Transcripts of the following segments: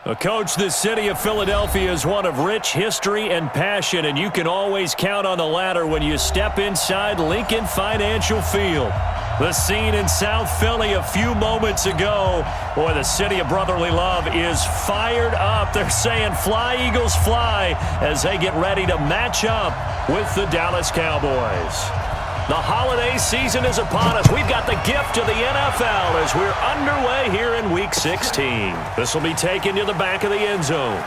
Coach, the city of Philadelphia is one of rich history and passion, and you can always count on the ladder when you step inside Lincoln Financial Field. The scene in South Philly a few moments ago. Boy, the city of brotherly love is fired up. They're saying, "Fly, Eagles, fly," as they get ready to match up with the Dallas Cowboys. The holiday season is upon us. We've got the gift of the NFL as we're underway here in Week 16. This will be taken to the back of the end zone.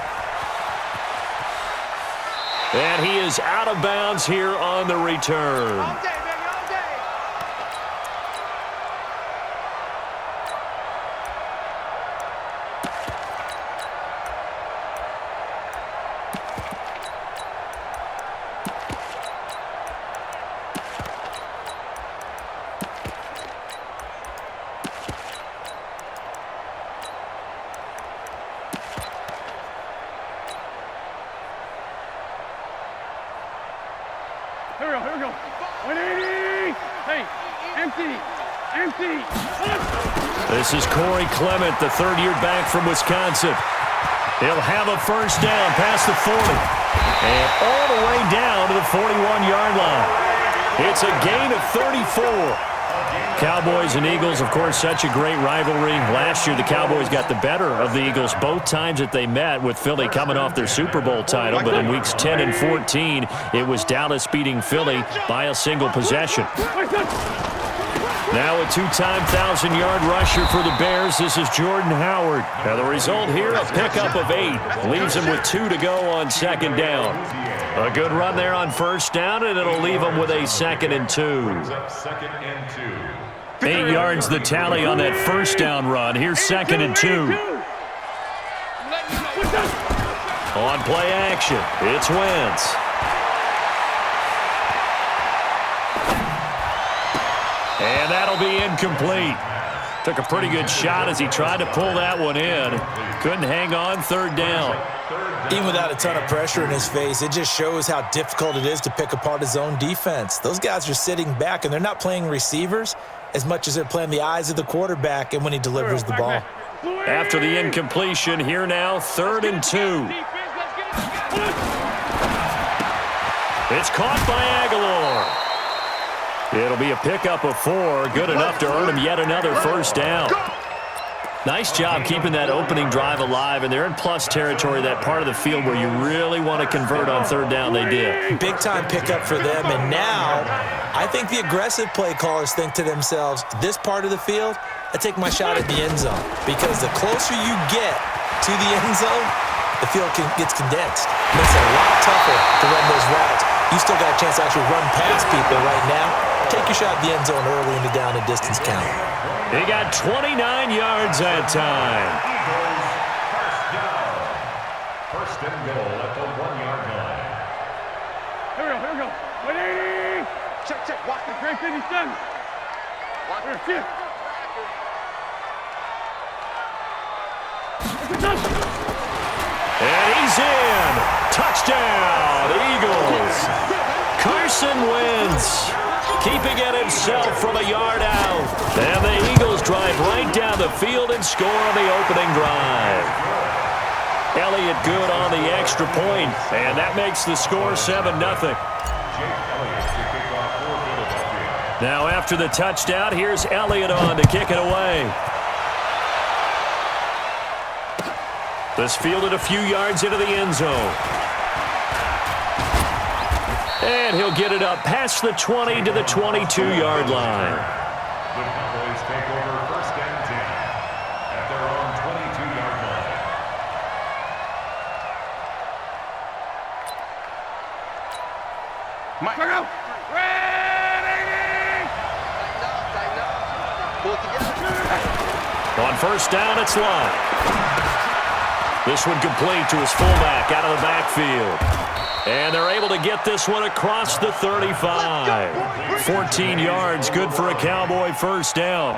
And he is out of bounds here on the return. Here we go. 180. Hey, empty. This is Corey Clement, the third-year back from Wisconsin. He'll have a first down past the 40. And all the way down to the 41-yard line. It's a gain of 34. Cowboys and Eagles, of course, such a great rivalry. Last year, the Cowboys got the better of the Eagles both times that they met, with Philly coming off their Super Bowl title. But in weeks 10 and 14, it was Dallas beating Philly by a single possession. Now a two-time 1,000-yard rusher for the Bears. This is Jordan Howard. Now the result here, a pickup of 8. Leaves him with 2 to go on second down. A good run there on first down, and it'll leave him with a 2nd and 2. 8 yards the tally on that first down run. Here's 2nd and 2. On play action, it's Wentz. And that'll be incomplete. Took a pretty good shot as he tried to pull that one in. Couldn't hang on, third down. Even without a ton of pressure in his face, it just shows how difficult it is to pick apart his own defense. Those guys are sitting back, and they're not playing receivers as much as they're playing the eyes of the quarterback and when he delivers the ball. After the incompletion, here now, 3rd and 2. It's caught by Aguilar. It'll be a pickup of 4, good enough to earn him yet another first down. Nice job keeping that opening drive alive, and they're in plus territory, that part of the field where you really want to convert on third down. They did. Big-time pickup for them, and now I think the aggressive play callers think to themselves, this part of the field, I take my shot at the end zone, because the closer you get to the end zone, the field gets condensed. It makes it a lot tougher to run those routes. You still got a chance to actually run past people right now. Take your shot at the end zone early in the down and distance count. He got 29 yards that time. First and goal at the 1-yard line. Here we go. 180. Check. Watch the great 57. Watch your shift. And he's in. Touchdown, Eagles. Carson Wentz keeping it himself from a yard out. And the Eagles drive right down the field and score on the opening drive. Elliott good on the extra point, and that makes the score 7-0. Now after the touchdown, here's Elliott on to kick it away. This fielded a few yards into the end zone. And he'll get it up past the 20 to the 22-yard line. The Cowboys take over 1st and 10 at their own 22-yard line. Mike, go! Ready! Pull it together. On first down, it's Lott. This one complete to his fullback out of the backfield. And they're able to get this one across the 35. 14 yards, good for a Cowboy first down.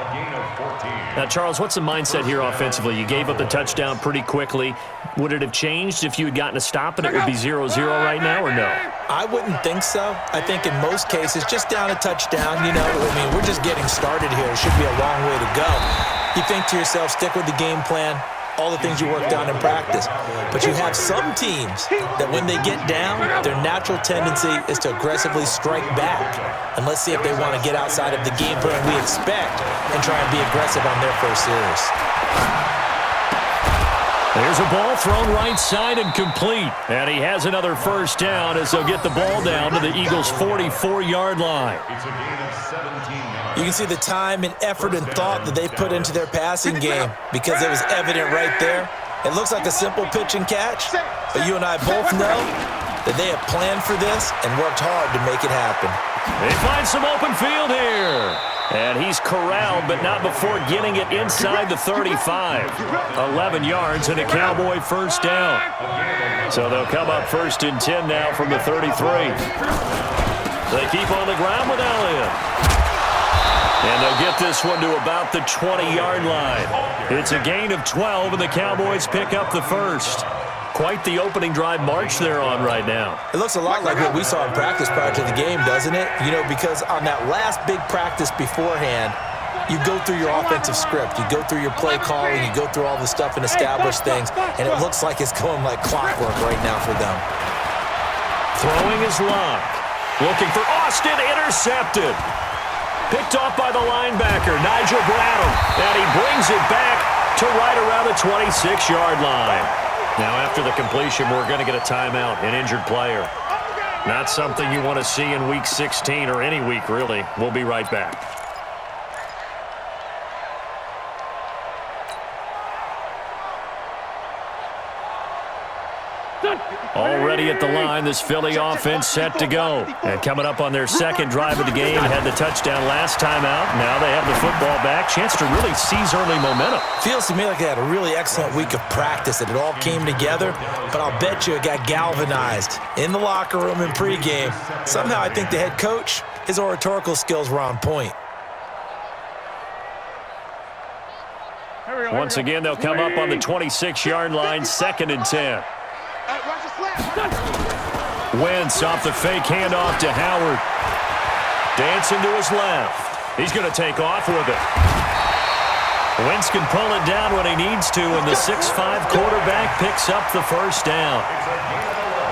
Now, Charles, what's the mindset here offensively? You gave up the touchdown pretty quickly. Would it have changed if you had gotten a stop and it would be 0-0 right now, or no? I wouldn't think so. I think in most cases, just down a touchdown, we're just getting started here. It should be a long way to go. You think to yourself, stick with the game plan, all the things you worked on in practice. But you have some teams that when they get down, their natural tendency is to aggressively strike back. And let's see if they want to get outside of the game plan we expect and try and be aggressive on their first series. There's a ball thrown right side and complete. And he has another first down as they'll get the ball down to the Eagles' 44-yard line. It's a gain of 17 yards. You can see the time and effort and thought that they put into their passing game because it was evident right there. It looks like a simple pitch and catch, but you and I both know that they have planned for this and worked hard to make it happen. They find some open field here. And he's corralled, but not before getting it inside the 35. 11 yards and a Cowboy first down. So they'll come up 1st and 10 now from the 33. They keep on the ground with Elliott. And they'll get this one to about the 20-yard line. It's a gain of 12, and the Cowboys pick up the first. Quite the opening drive march they're on right now. It looks a lot like what we saw in practice prior to the game, doesn't it? You know, because on that last big practice beforehand, you go through your offensive script. You go through your play calling. You go through all the stuff and establish things. And it looks like it's going like clockwork right now for them. Throwing his Luck. Looking for Austin. Intercepted. Picked off by the linebacker, Nigel Bradham. And he brings it back to right around the 26-yard line. Now, after the completion, we're going to get a timeout, an injured player. Not something you want to see in Week 16 or any week, really. We'll be right back. Already at the line, this Philly offense set to go. And coming up on their second drive of the game, had the touchdown last time out. Now they have the football back. Chance to really seize early momentum. Feels to me like they had a really excellent week of practice, that it all came together. But I'll bet you it got galvanized in the locker room in pregame. Somehow I think the head coach, his oratorical skills were on point. Once again, they'll come up on the 26-yard line, 2nd and 10. Wentz off the fake handoff to Howard. Dancing to his left. He's going to take off with it. Wentz can pull it down when he needs to, and the 6'5" quarterback picks up the first down.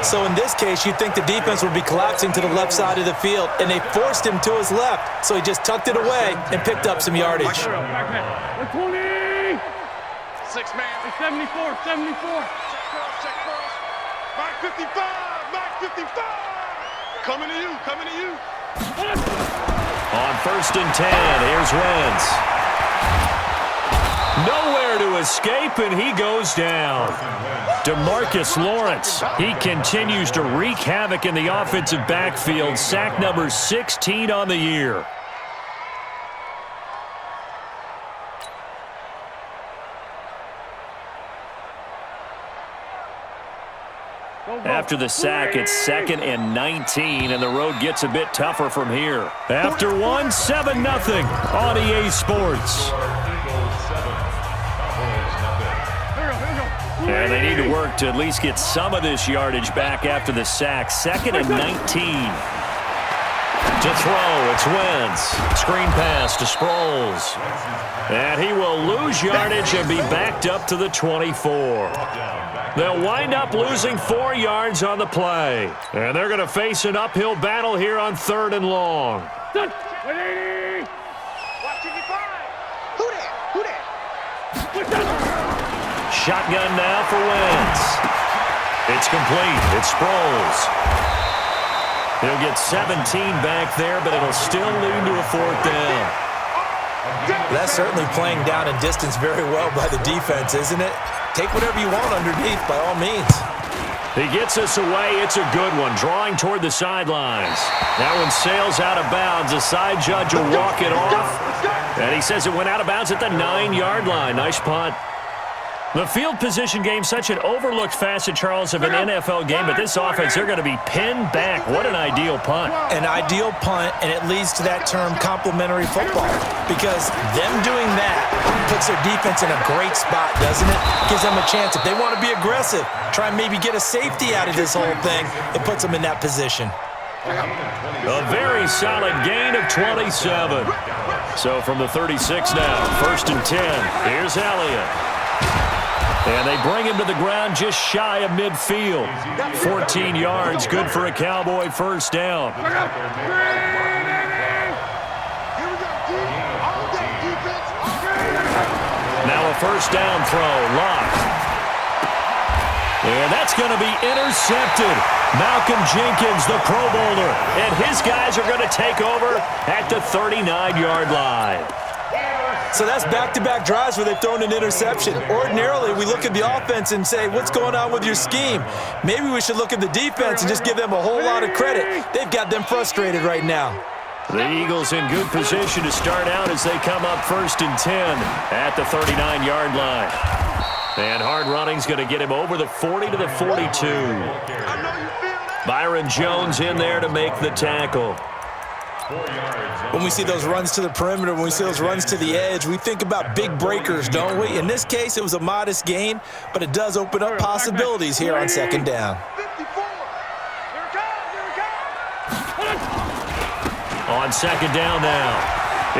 So in this case, you'd think the defense would be collapsing to the left side of the field, and they forced him to his left, so he just tucked it away and picked up some yardage. 6 man. 74, 74. Check cross. Back 55, back 55. Coming to you, coming to you. On 1st and 10, here's Wentz. Nowhere to escape, and he goes down. DeMarcus Lawrence, he continues to wreak havoc in the offensive backfield. Sack number 16 on the year. After the sack, it's 2nd and 19, and the road gets a bit tougher from here. After one, 7-0 on EA Sports. And they need to work to at least get some of this yardage back after the sack. 2nd and 19. To throw, it's Wentz. Screen pass to Sproles. And he will lose yardage and be backed up to the 24. They'll wind up losing 4 yards on the play. And they're going to face an uphill battle here on 3rd and long. Shotgun now for Wentz. It's complete. It's Sproles. He'll get 17 back there, but it'll still lead to a 4th down. That's certainly playing down in distance very well by the defense, isn't it? Take whatever you want underneath, by all means. He gets us away. It's a good one, drawing toward the sidelines. That one sails out of bounds. The side judge will walk it off. And he says it went out of bounds at the 9-yard line. Nice punt. The field position game, such an overlooked facet, Charles, of an NFL game, but this offense, they're going to be pinned back. What an ideal punt. An ideal punt, and it leads to that term complementary football, because them doing that puts their defense in a great spot, doesn't it? Gives them a chance. If they want to be aggressive, try and maybe get a safety out of this whole thing, it puts them in that position. A very solid gain of 27. So from the 36 now, 1st and 10, here's Elliott. And they bring him to the ground just shy of midfield. 14 yards, good for a Cowboy first down. Now a first down throw, Locke. And that's going to be intercepted. Malcolm Jenkins, the Pro Bowler, and his guys are going to take over at the 39-yard line. So that's back-to-back drives where they've thrown an interception. Ordinarily, we look at the offense and say, what's going on with your scheme? Maybe we should look at the defense and just give them a whole lot of credit. They've got them frustrated right now. The Eagles in good position to start out as they come up 1st and 10 at the 39-yard line. And hard running's going to get him over the 40 to the 42. Byron Jones in there to make the tackle. When we see those runs to the perimeter, when we see those runs to the edge, we think about big breakers, don't we? In this case, it was a modest gain, but it does open up possibilities here on 2nd down. On 2nd down now,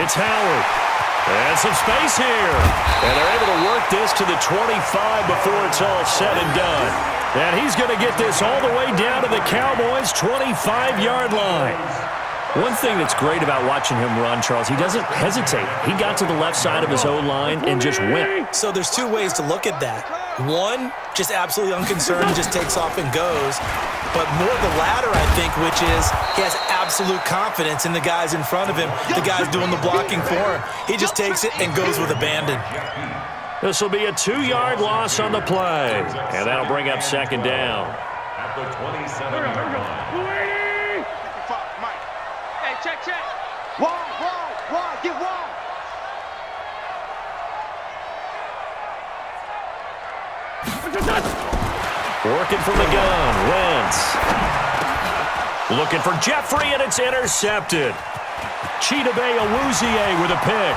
it's Howard. And some space here. And they're able to work this to the 25 before it's all said and done. And he's going to get this all the way down to the Cowboys' 25-yard line. One thing that's great about watching him run, Charles, he doesn't hesitate. He got to the left side of his own line and just went. So there's two ways to look at that. One, just absolutely unconcerned, just takes off and goes. But more the latter, I think, which is he has absolute confidence in the guys in front of him, the guys doing the blocking for him. He just takes it and goes with abandon. This will be a 2-yard loss on the play. And that'll bring up 2nd down. At the 27-yard line. Check. Wall, get wall. Working from the gun, Wentz. Looking for Jeffrey, and it's intercepted. Chidobe Awuzie with a pick.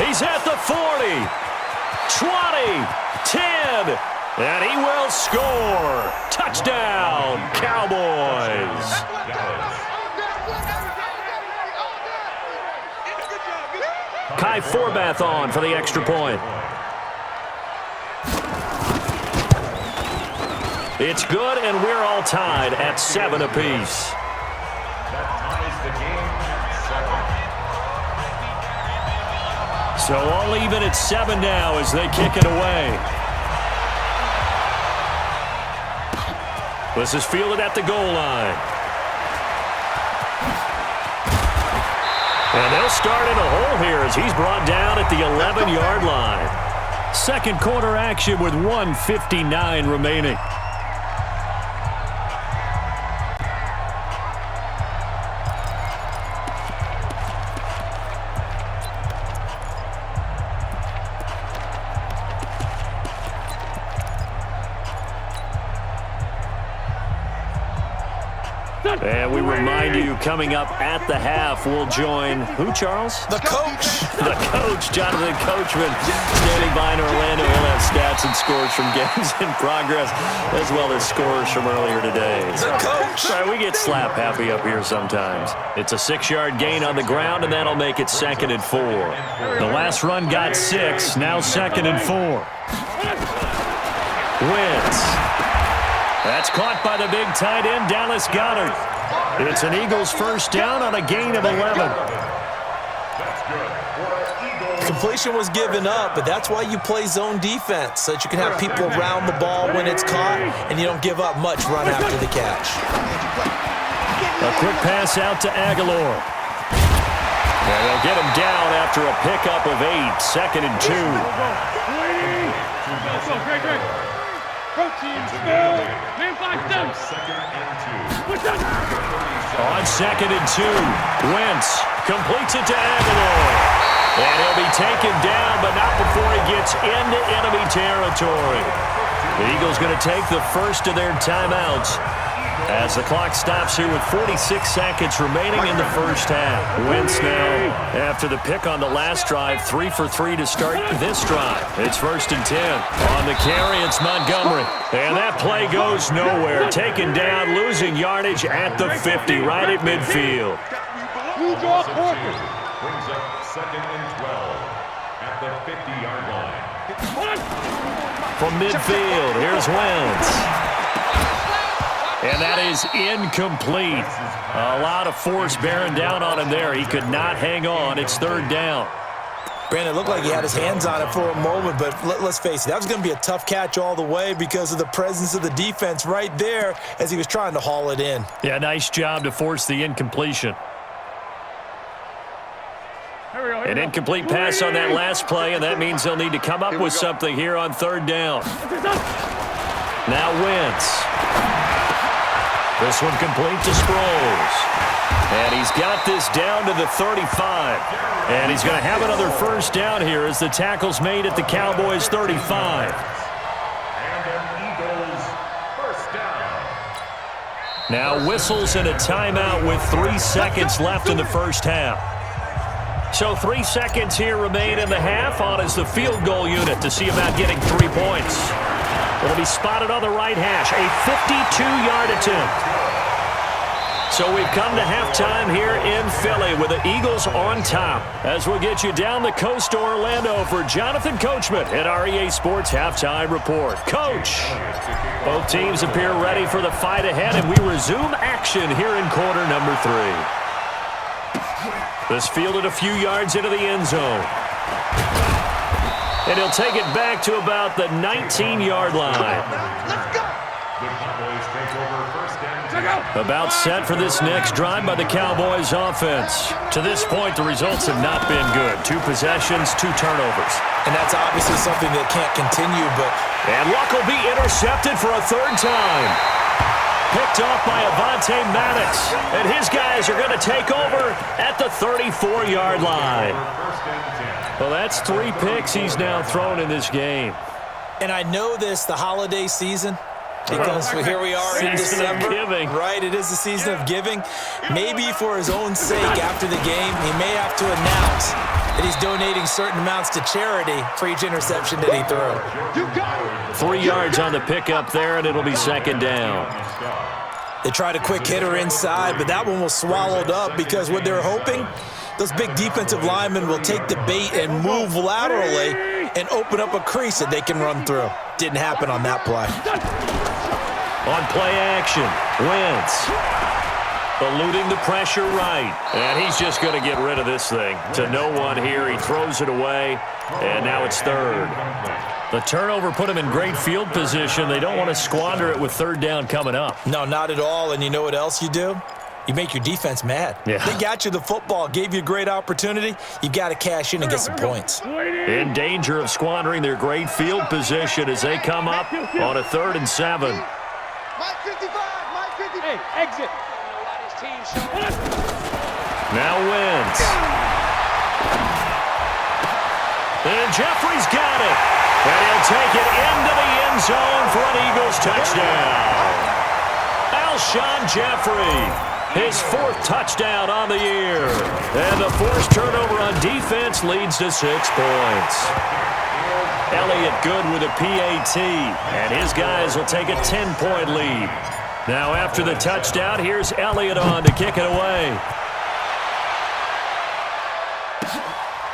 He's at the 40, 20, 10, and he will score. Touchdown, Cowboys. Kai Forbath on for the extra point. It's good, and we're all tied at 7 apiece. That ties the game at 7. So all even at 7 now as they kick it away. This is fielded at the goal line. And they'll start in a hole here as he's brought down at the 11-yard line. Second quarter action with 1:59 remaining. And we remind you, coming up at the half, we'll join who, Charles? The coach. The coach, Jonathan Coachman, standing by in Orlando. He'll have stats and scores from games in progress, as well as scores from earlier today. The coach. Right, we get slap happy up here sometimes. It's a 6-yard gain on the ground, and that'll make it 2nd and 4. The last run got 6, now 2nd and 4. Wentz. That's caught by the big tight end, Dallas Goedert. It's an Eagles first down on a gain of 11. Completion was given up, but that's why you play zone defense, so that you can have people around the ball when it's caught, and you don't give up much run after the catch. A quick pass out to Aguilar. And they'll get him down after a pickup of 8, 2nd and 2. On 2nd and 2, Wentz completes it to Aguilar. And he'll be taken down, but not before he gets into enemy territory. The Eagles going to take the first of their timeouts as the clock stops here with 46 seconds remaining in the first half. Wentz now, after the pick on the last drive, 3 for 3 to start this drive. It's 1st and 10. On the carry, it's Montgomery. And that play goes nowhere. Taken down, losing yardage at the 50, right at midfield. Brings up 2nd and 12 at the 50-yard line. from midfield. Here's Wentz. And that is incomplete. A lot of force bearing down on him there. He could not hang on. It's third down. Brandon, it looked like he had his hands on it for a moment, but let's face it, that was going to be a tough catch all the way because of the presence of the defense right there as he was trying to haul it in. Yeah, nice job to force the incompletion. An incomplete pass on that last play, and that means they'll need to come up with something here on third down. Now Wentz. This one complete to Sproles. And he's got this down to the 35. And he's going to have another first down here as the tackle's made at the Cowboys 35. And an Eagles first down. Now whistles and a timeout with 3 seconds left in the first half. So 3 seconds here remain in the half on as the field goal unit to see about getting 3 points. It'll be spotted on the right hash, a 52-yard attempt. So we've come to halftime here in Philly with the Eagles on top. As we'll get you down the coast to Orlando for Jonathan Coachman at our EA Sports Halftime Report. Coach, both teams appear ready for the fight ahead, and we resume action here in quarter number 3. This fielded a few yards into the end zone. And he'll take it back to about the 19-yard line. The Cowboys take over first and 10. About set for this next drive by the Cowboys offense. To this point, the results have not been good. 2 possessions, 2 turnovers. And that's obviously something that can't continue, but... And Luck will be intercepted for a 3rd time. Picked off by Avonte Maddox. And his guys are going to take over at the 34-yard line. First and 10. Well, that's 3 picks he's now thrown in this game. And I know this, the holiday season, because here we are in December, right? It is the season of giving. Maybe for his own sake after the game, he may have to announce that he's donating certain amounts to charity for each interception that he threw. 3 yards on the pickup there, and it'll be 2nd down. They tried a quick hitter inside, but that one was swallowed up because what they're hoping, those big defensive linemen will take the bait and move laterally and open up a crease that they can run through. Didn't happen on that play. On play action, Wentz eluding the pressure right. And he's just going to get rid of this thing. To no one here, he throws it away, and now it's 3rd. The turnover put him in great field position. They don't want to squander it with 3rd down coming up. No, not at all. And you know what else you do? You make your defense mad. Yeah. They got you the football, gave you a great opportunity. You got to cash in and get some points. In danger of squandering their great field position as they come up on a 3rd and 7. Mike 55, Mike 50. Hey, exit. Now Wentz. And Jeffrey's got it. And he'll take it into the end zone for an Eagles touchdown. Alshon Jeffrey, his 4th touchdown on the year. And the forced turnover on defense leads to 6 points. Elliott good with a PAT, and his guys will take a 10-point lead. Now after the touchdown, here's Elliott on to kick it away.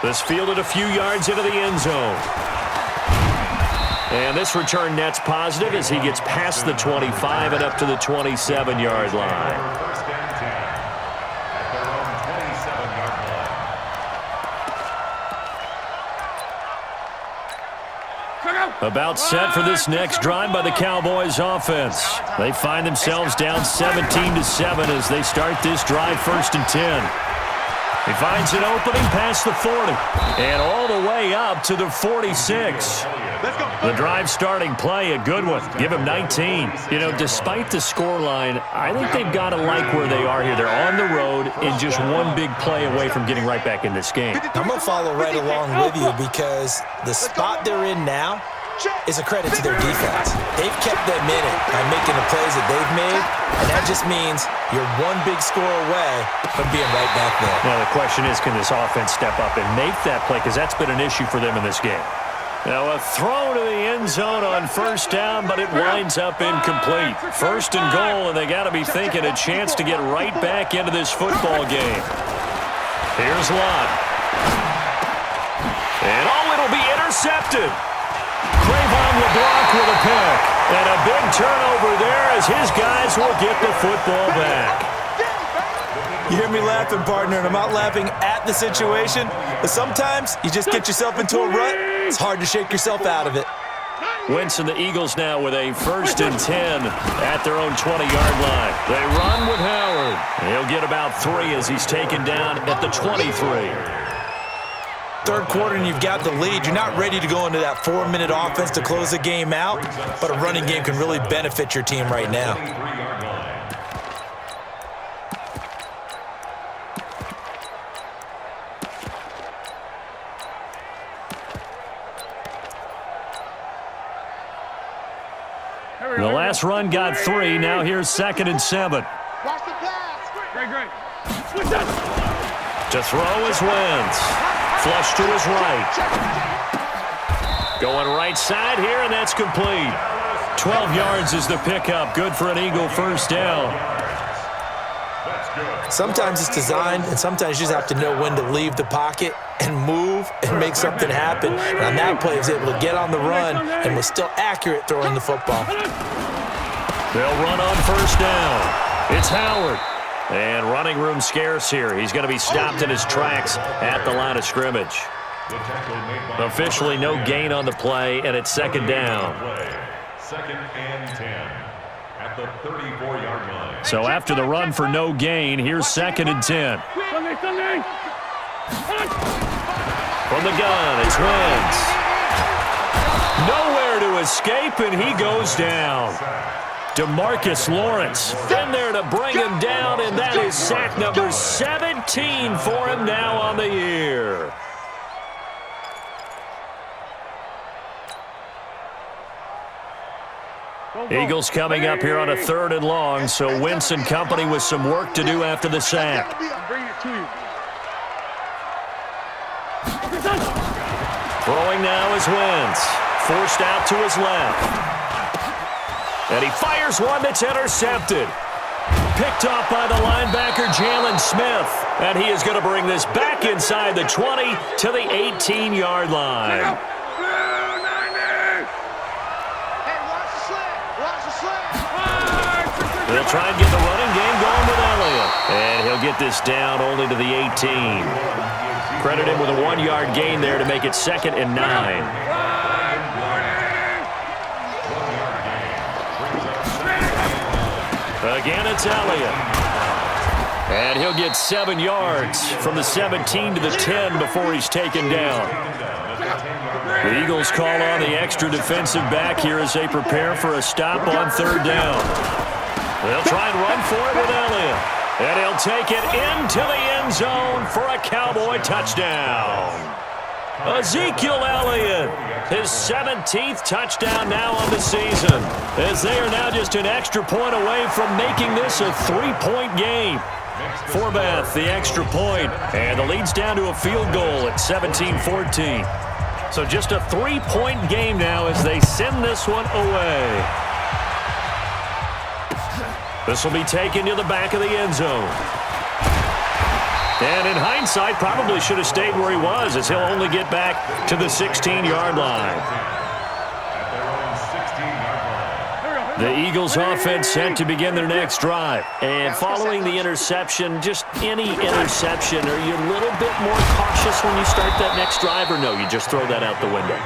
This fielded a few yards into the end zone. And this return net's positive as he gets past the 25 and up to the 27-yard line. First and 10. At their own 27-yard line. About set for this next drive by the Cowboys offense. They find themselves down 17-7 as they start this drive 1st and 10. He finds an opening past the 40 and all the way up to the 46. The drive starting play, a good one. Give him 19. You know, despite the scoreline, I think they've got to like where they are here. They're on the road and just one big play away from getting right back in this game. I'm going to follow right along with you because the spot they're in now is a credit to their defense. They've kept them in it by making the plays that they've made, and that just means you're one big score away from being right back there. Now, the question is, can this offense step up and make that play? Because that's been an issue for them in this game. Now, a throw to the end zone on 1st down, but it winds up incomplete. 1st and goal, and they got to be thinking a chance to get right back into this football game. Here's Lott. And, it'll be intercepted. Cravon LeBlanc with a pick. And a big turnover there as his guys will get the football back. You hear me laughing, partner, and I'm not laughing at the situation, but sometimes you just get yourself into a rut. It's hard to shake yourself out of it. Wentz and the Eagles now with a 1st and 10 at their own 20-yard line. They run with Howard. He'll get about 3 as he's taken down at the 23. Third quarter and you've got the lead. You're not ready to go into that 4-minute offense to close the game out, but a running game can really benefit your team right now. The last run got 3. Now here's 2nd and 7. Watch the pass. Great. To throw is Wentz. Flush to his right. Going right side here, and that's complete. 12 yards is the pickup. Good for an Eagle first down. Sometimes it's designed, and sometimes you just have to know when to leave the pocket and move and make something happen. And on that play, he was able to get on the run and was still accurate throwing the football. They'll run on first down. It's Howard. And running room scarce here. He's going to be stopped in his tracks at the line of scrimmage. Officially no gain on the play, and it's 2nd down. 2nd and 10 at the 34-yard line. So after the run for no gain, here's 2nd and 10. From the gun, it's Wentz. Nowhere to escape, and he goes down. DeMarcus Lawrence in there to bring him down, and that is sack number 17 for him now on the year. Eagles coming up here on a 3rd and long, so Wentz and company with some work to do after the sack. Bring it to you. Throwing now is Wentz. Forced out to his left. And he fires one that's intercepted. Picked off by the linebacker, Jalen Smith. And he is going to bring this back inside the 20 to the 18-yard line. They'll try and get the running game going with Elliott. And he'll get this down only to the 18. Credit him with a 1-yard gain there to make it 2nd and 9. Again, it's Elliott. And he'll get 7 yards from the 17 to the 10 before he's taken down. The Eagles call on the extra defensive back here as they prepare for a stop on 3rd down. They'll try and run for it with Elliott. And he'll take it into the end zone for a Cowboy touchdown. Ezekiel Elliott, his 17th touchdown now on the season, as they are now just an extra point away from making this a 3-point game. Forbath, the extra point, and the lead's down to a field goal at 17-14. So just a 3-point game now as they send this one away. This will be taken to the back of the end zone. And in hindsight, probably should have stayed where he was, as he'll only get back to the 16-yard line. The Eagles offense set to begin their next drive. And following the interception, just any interception, are you a little bit more cautious when you start that next drive, or no, you just throw that out the window?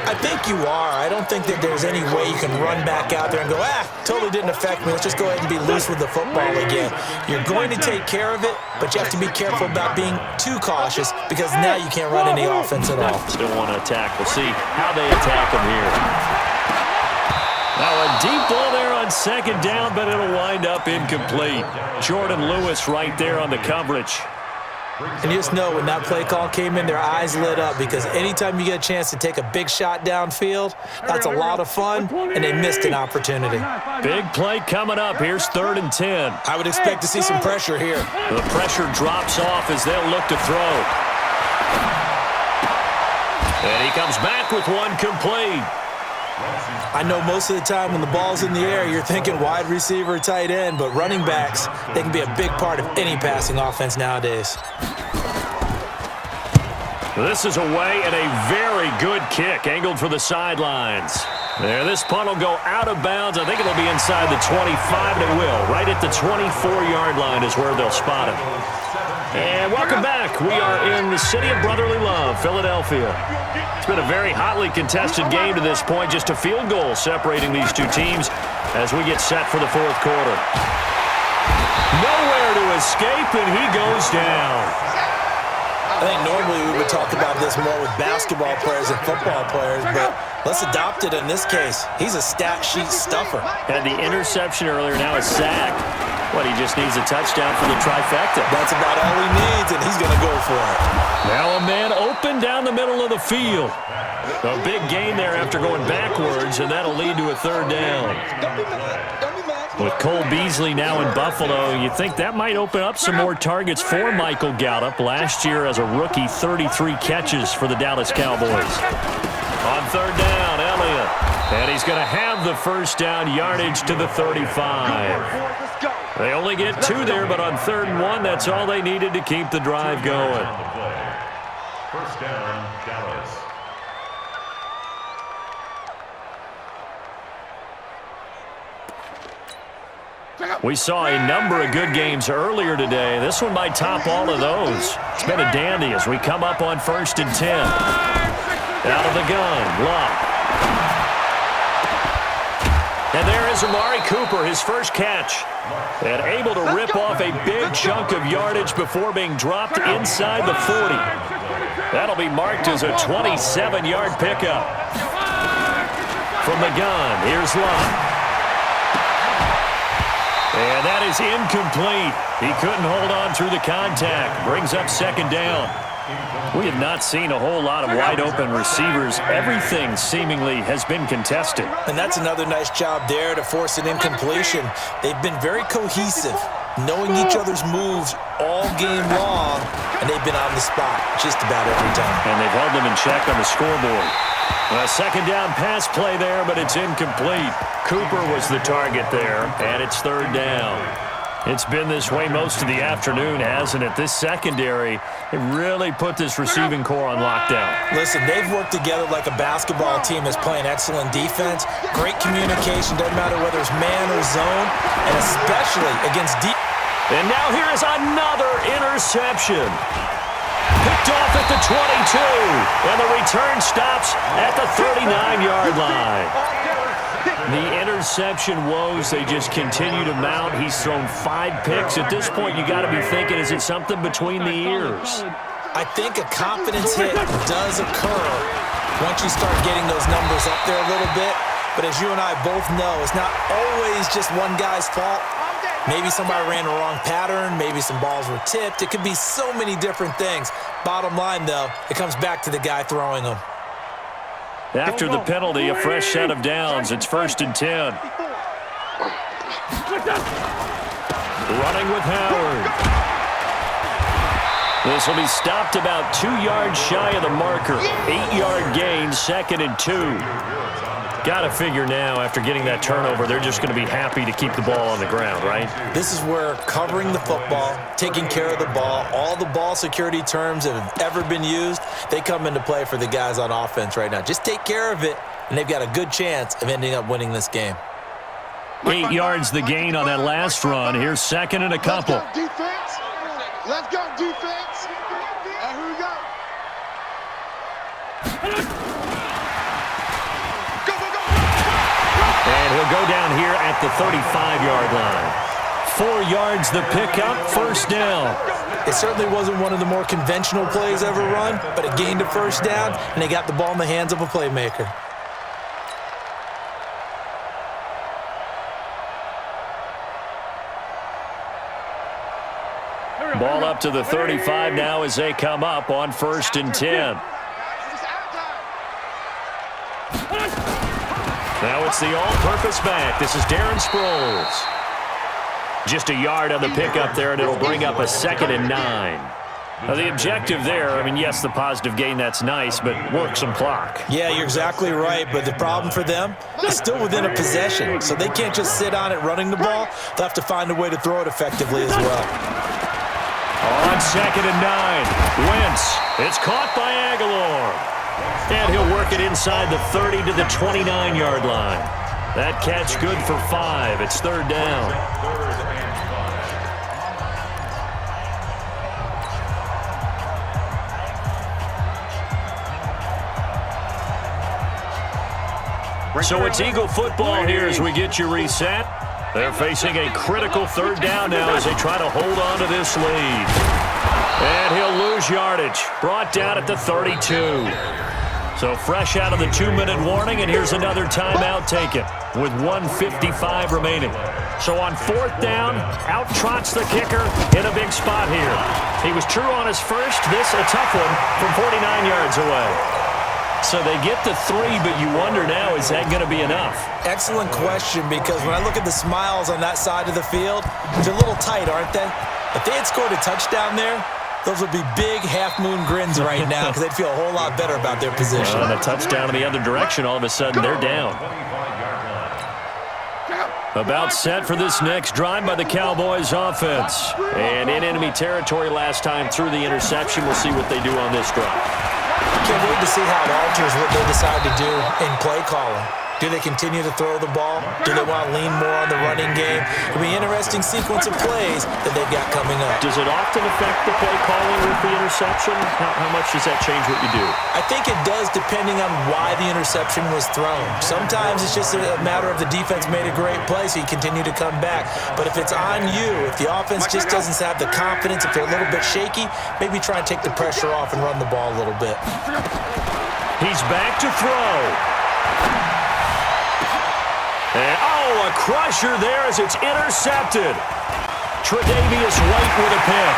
I think you are. I don't think that there's any way you can run back out there and go, totally didn't affect me. Let's just go ahead and be loose with the football again. You're going to take care of it, but you have to be careful about being too cautious because now you can't run any offense at all. Still want to attack. We'll see how they attack him here. Now a deep ball there on 2nd down, but it'll wind up incomplete. Jordan Lewis right there on the coverage. And you just know when that play call came in, their eyes lit up because anytime you get a chance to take a big shot downfield, that's a lot of fun, and they missed an opportunity. Big play coming up. Here's 3rd and 10. I would expect to see some pressure here. The pressure drops off as they'll look to throw. And he comes back with one complete. I know most of the time when the ball's in the air, you're thinking wide receiver, tight end, but running backs, they can be a big part of any passing offense nowadays. This is away and a very good kick, angled for the sidelines. There, this punt will go out of bounds. I think it'll be inside the 25, and it will. Right at the 24-yard line is where they'll spot it. And welcome back. We are in the city of brotherly love, Philadelphia. It's been a very hotly contested game to this point. Just a field goal separating these two teams as we get set for the fourth quarter. Nowhere to escape, and he goes down. I think normally we would talk about this more with basketball players and football players, but let's adopt it in this case. He's a stat sheet stuffer. Had the interception earlier, now a sack. What, he just needs a touchdown for the trifecta. That's about all he needs, and he's going to go for it. Now a man open down the middle of the field. A big gain there after going backwards, and that'll lead to a third down. With Cole Beasley now in Buffalo, you think that might open up some more targets for Michael Gallup. Last year as a rookie, 33 catches for the Dallas Cowboys. On third down, Elliott. And he's going to have the first down, yardage to the 35. They only get 2 there, but on 3rd and 1, that's all they needed to keep the drive going. First down, Dallas. We saw a number of good games earlier today. This one might top all of those. It's been a dandy as we come up on 1st and 10. Out of the gun, Luck. And there is Amari Cooper, his first catch. And able to rip off a big chunk of yardage before being dropped inside the 40. That'll be marked as a 27-yard pickup. From the gun, here's Luck. And that is incomplete. He couldn't hold on through the contact. Brings up 2nd down. We have not seen a whole lot of wide-open receivers. Everything seemingly has been contested. And that's another nice job there to force an incompletion. They've been very cohesive, knowing each other's moves all game long, and they've been on the spot just about every time. And they've held them in check on the scoreboard. A 2nd down pass play there, but it's incomplete. Cooper was the target there, and it's 3rd down. It's been this way most of the afternoon, hasn't it? This secondary, it really put this receiving core on lockdown. Listen, they've worked together like a basketball team that's playing excellent defense. Great communication, doesn't matter whether it's man or zone, and especially against deep. And now here is another interception. Picked off at the 22, and the return stops at the 39-yard line. The interception woes, they just continue to mount. He's thrown 5 picks. At this point, you got to be thinking, is it something between the ears? I think a confidence hit does occur once you start getting those numbers up there a little bit. But as you and I both know, it's not always just one guy's fault. Maybe somebody ran the wrong pattern. Maybe some balls were tipped. It could be so many different things. Bottom line, though, it comes back to the guy throwing them. After the penalty, a fresh set of downs. It's 1st and 10. Running with Howard. This will be stopped about 2 yards shy of the marker. 8-yard gain, 2nd and 2. Got to figure now, after getting that turnover, they're just going to be happy to keep the ball on the ground, right? This is where covering the football, taking care of the ball, all the ball security terms that have ever been used, they come into play for the guys on offense right now. Just take care of it, and they've got a good chance of ending up winning this game. 8 yards the gain on that last run. Here's 2nd and a couple. Let's go, defense. Let's go, defense. And here we go. And he'll go down here at the 35-yard line. 4 yards the pickup, 1st down. It certainly wasn't one of the more conventional plays ever run, but it gained a 1st down, and they got the ball in the hands of a playmaker. Ball up to the 35 now as they come up on 1st and 10. Now it's the all-purpose back. This is Darren Sproles. Just a yard on the pickup there, and it'll bring up a 2nd and 9. Now the objective there, I mean, yes, the positive gain, that's nice, but work some clock. Yeah, you're exactly right, but the problem for them is still within a possession, so they can't just sit on it running the ball. They'll have to find a way to throw it effectively as well. On 2nd and 9, Wentz. It's caught by Aguilar. And he'll work it inside the 30 to the 29-yard line. That catch good for 5. It's third down. So it's Eagle football here as we get you reset. They're facing a critical third down now as they try to hold on to this lead. And he'll lose yardage. Brought down at the 32. So fresh out of the 2-minute warning, and here's another timeout taken with 1:55 remaining. So on fourth down, out trots the kicker in a big spot here. He was true on his first. This a tough one from 49 yards away. So they get the 3, but you wonder now, is that going to be enough? Excellent question, because when I look at the smiles on that side of the field, they're a little tight, aren't they? If they had scored a touchdown there, those would be big half-moon grins right now because they'd feel a whole lot better about their position. On a touchdown in the other direction, all of a sudden they're down. About set for this next drive by the Cowboys offense. And in enemy territory last time through the interception. We'll see what they do on this drive. Can't wait to see how it alters what they decide to do in play calling. Do they continue to throw the ball? Do they want to lean more on the running game? It'll be an interesting sequence of plays that they've got coming up. Does it often affect the play calling with the interception? How much does that change what you do? I think it does, depending on why the interception was thrown. Sometimes it's just a matter of the defense made a great play, so you continue to come back. But if it's on you, if the offense just doesn't have the confidence, if they're a little bit shaky, maybe try and take the pressure off and run the ball a little bit. He's back to throw. And, a crusher there as it's intercepted. Tre'Davious White with a pick.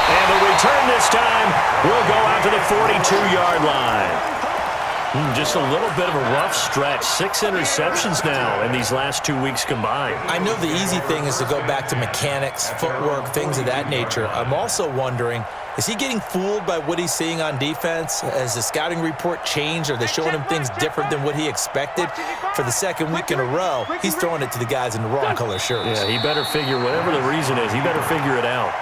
And the return this time will go out to the 42-yard line. Just a little bit of a rough stretch. 6 interceptions now in these last 2 weeks combined. I know the easy thing is to go back to mechanics, footwork, things of that nature. I'm also wondering, is he getting fooled by what he's seeing on defense? Has the scouting report changed? Are they showing him things different than what he expected? For the second week in a row, he's throwing it to the guys in the wrong color shirts. Yeah, he better figure, whatever the reason is, he better figure it out.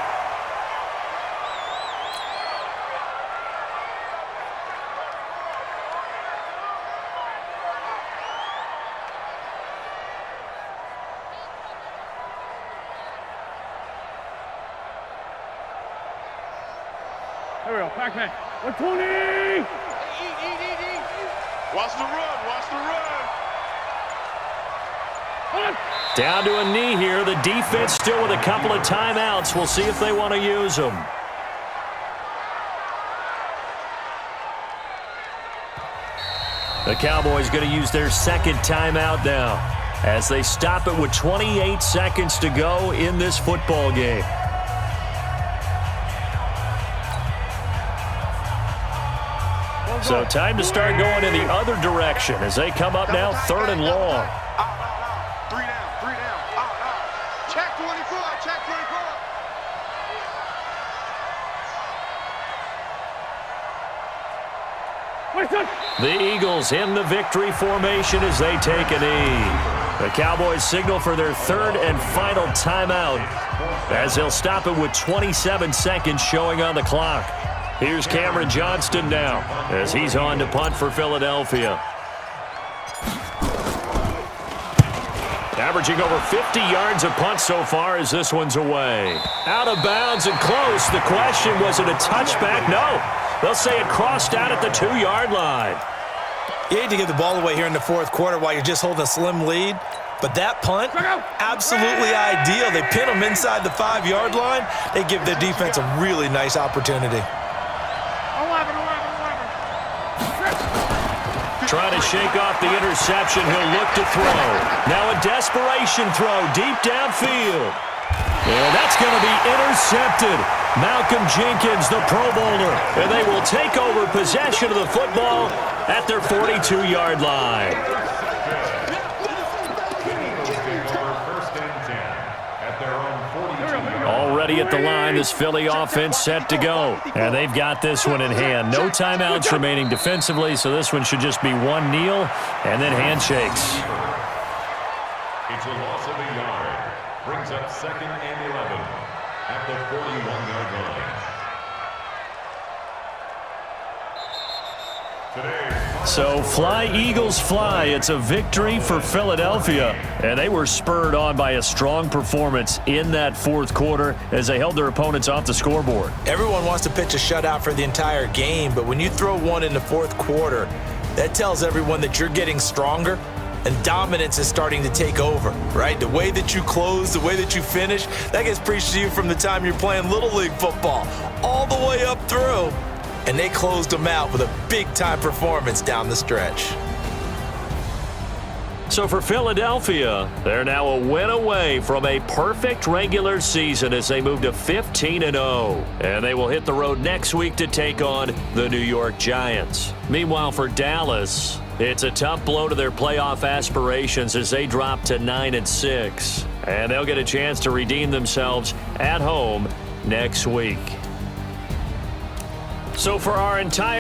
There we go, Pac-Man. 120! Watch the run, watch the run. Down to a knee here. The defense still with a couple of timeouts. We'll see if they want to use them. The Cowboys going to use their second timeout now as they stop it with 28 seconds to go in this football game. So time to start going in the other direction as they come up now third and long. Three down. Check 24, check 24. The Eagles in the victory formation as they take a knee. The Cowboys signal for their third and final timeout as they'll stop it with 27 seconds showing on the clock. Here's Cameron Johnston now as he's on to punt for Philadelphia. Averaging over 50 yards a punt so far as this one's away. Out of bounds and close. The question, was it a touchback? No. They'll say it crossed out at the 2-yard line. You hate to give the ball away here in the fourth quarter while you're just holding a slim lead, but that punt, absolutely ideal. They pin them inside the 5-yard line. They give their defense a really nice opportunity. Trying to shake off the interception. He'll look to throw. Now a desperation throw deep downfield. And that's going to be intercepted. Malcolm Jenkins, the Pro Bowler. And they will take over possession of the football at their 42-yard line. Already at the line, this Philly offense set to go. And they've got this one in hand. No timeouts remaining defensively, so this one should just be one kneel and then handshakes. It's a loss of a yard. Brings up 2nd and 11 at the 41-yard line. So fly, Eagles, fly. It's a victory for Philadelphia. And they were spurred on by a strong performance in that fourth quarter as they held their opponents off the scoreboard. Everyone wants to pitch a shutout for the entire game, but when you throw one in the fourth quarter, that tells everyone that you're getting stronger and dominance is starting to take over, right? The way that you close, the way that you finish, that gets preached to you from the time you're playing Little League football all the way up through. And they closed them out with a big-time performance down the stretch. So for Philadelphia, they're now a win away from a perfect regular season as they move to 15-0. And they will hit the road next week to take on the New York Giants. Meanwhile, for Dallas, it's a tough blow to their playoff aspirations as they drop to 9-6. And they'll get a chance to redeem themselves at home next week. So for our entire